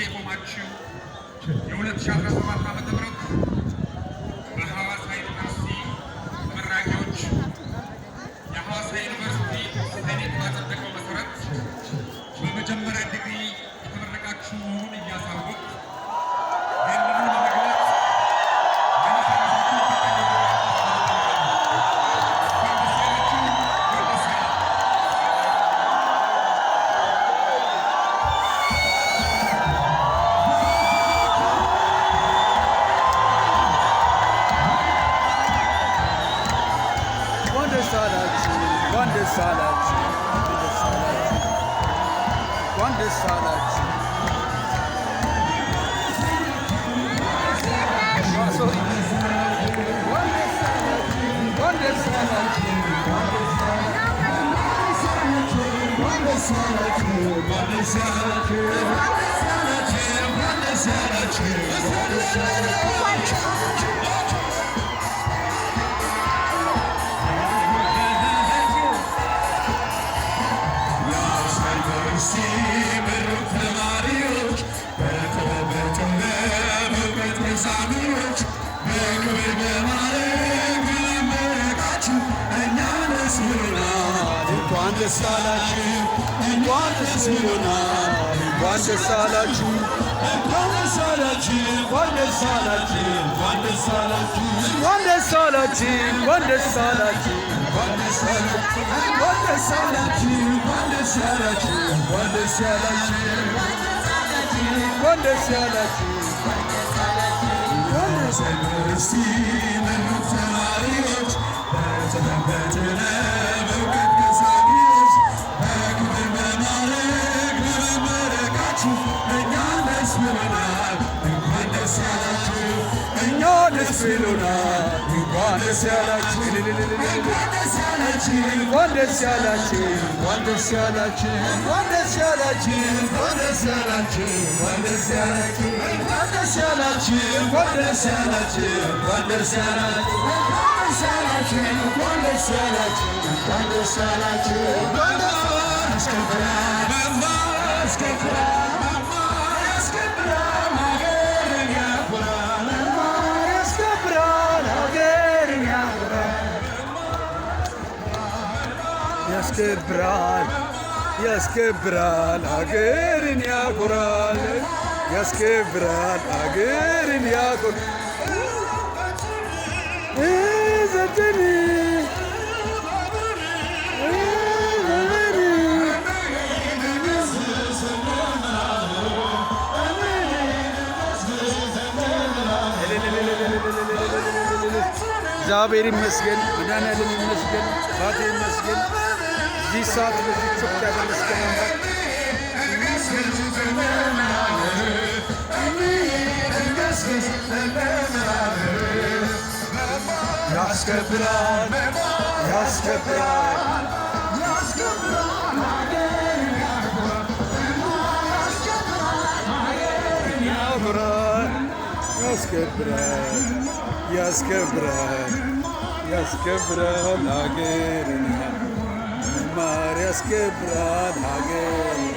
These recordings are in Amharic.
የቆማችሁ የ2017 ዓመተ ምህረት በሐዋሳ ዩኒቨርሲቲ ተመራቂዎች የሐዋሳ ዩኒቨርሲቲ ሴኔት ባጸደቀው መሰረት በመጀመሪያ ዲግሪ የተመረቃችሁ መሆኑን እያሳወቅ ይህንኑ ለመግለጽ ያስከብራል ሀገርን ያኮራል ያስከብራል ሀገርን ያኮራል ዘጠኝ እግዚአብሔር ይመስገን መድኃኒዓለም ይመስገን ባቴ ይመስገን እዚህ ሰዓት በዚህ ጭፍት ያደረስከን ያስከብራል ያስከብራል ያስከብራል ያስከብራል ያስከብራል ሀገርን መማር ያስከብራል ሀገርን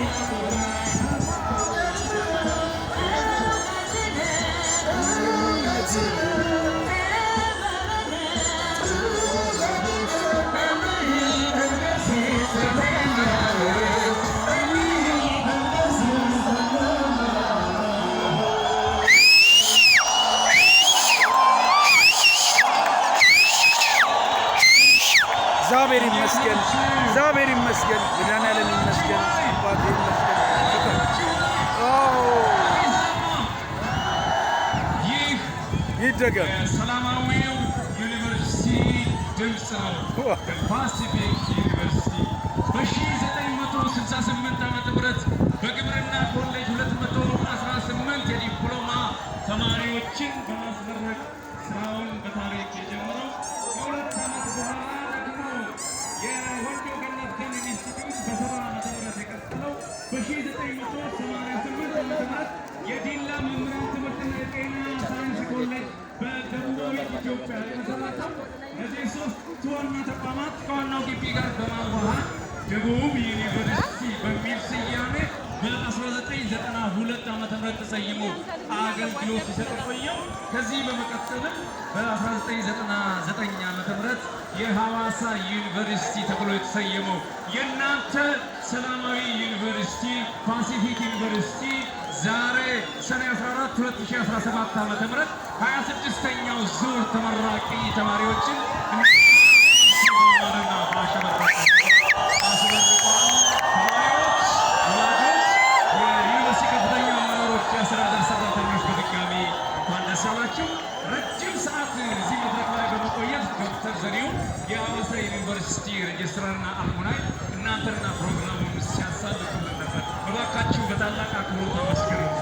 እግዚአብሔር ይመስገን እግዚአብሔር ይመስገን መድኃኒዓለም ይመስገን አባቴ ይመስገን። ይደገም ሰላማዊው ዩኒቨርሲቲ ድምፅ ነው። ፓሲፊክ ዩኒቨርሲቲ በ1968 ዓ.ም በግብርና ኮሌጅ 218 የዲፕሎማ ተማሪዎችን በማስመረቅ ስራውን በታሪክ የጀመረው ከሁለት ዓመት በኋላ ደግሞ የወንዶ ገነት ደም ኢንስቲትዩት በ70 ዓመተ ምህረት የቀጠለው በ1988 ዓመተ ምህረት የዲላ መምህራን ትምህርትና የጤና ሳይንስ ኮሌጅ በደቡባዊ ኢትዮጵያ የተመሰረተው እነዚህ ሶስት ዋና ተቋማት ከዋናው ግቢ ጋር በማዋሃድ ደቡብ ዩኒቨርሲቲ በሚል ስያሜ በ1992 ዓመተ ምህረት ተሰይሞ አገልግሎት ሲሰጥ ቆየው። ከዚህ በመቀጠልም በ1999 ዓመተ ምህረት የሐዋሳ ዩኒቨርሲቲ ተብሎ የተሰየመው የእናንተ ሰላማዊ ዩኒቨርሲቲ ፓሲፊክ ዩኒቨርሲቲ ዛሬ ሰኔ 14 2017 ዓመተ ምህረት 26ኛው ዙር ተመራቂ ተማሪዎችን ማረና ባሸበረቀ አስመርቋል። ተማሪዎች፣ ወላጆች፣ የዩኒቨርሲቲ ከፍተኛ አመራሮች፣ የአስተዳደር ሰራተኞች በድጋሚ እንኳን ደስ አላችሁ። ረጅም ሰዓት እዚህ መድረክ ላይ በመቆየት ዶክተር ዘሪሁን የሐዋሳ ዩኒቨርሲቲ ሬጅስትራርና አልሙናይ እናንተና ፕሮግራሙን ሲያሳልፉልን ነበር። እባካችሁ በታላቅ አክብሮት አመስግኑት።